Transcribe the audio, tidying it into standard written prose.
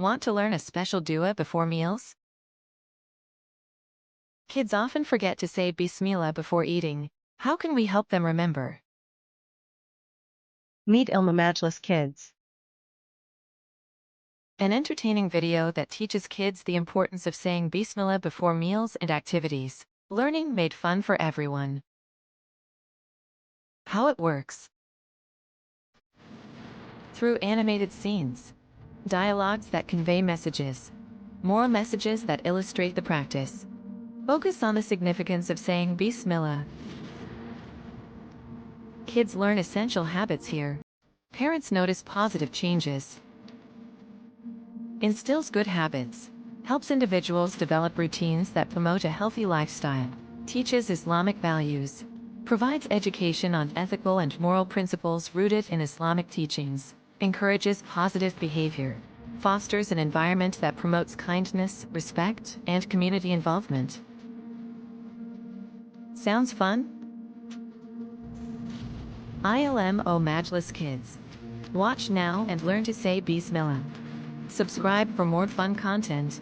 Want to learn a special dua before meals? Kids often forget to say Bismillah before eating. How can we help them remember? Meet ILM-O-MAJLIS Kids. An entertaining video that teaches kids the importance of saying Bismillah before meals and activities. Learning made fun for everyone. How it works. Through animated scenes, dialogues that convey messages, moral messages that illustrate the practice. Focus on the significance of saying Bismillah. Kids learn essential habits here. Parents notice positive changes. Instills good habits. Helps individuals develop routines that promote a healthy lifestyle. Teaches Islamic values. Provides education on ethical and moral principles rooted in Islamic teachings. Encourages positive behavior. Fosters an environment that promotes kindness, respect, and community involvement. Sounds fun? ILM-O-MAJLIS Kids. Watch now and learn to say Bismillah. Subscribe for more fun content.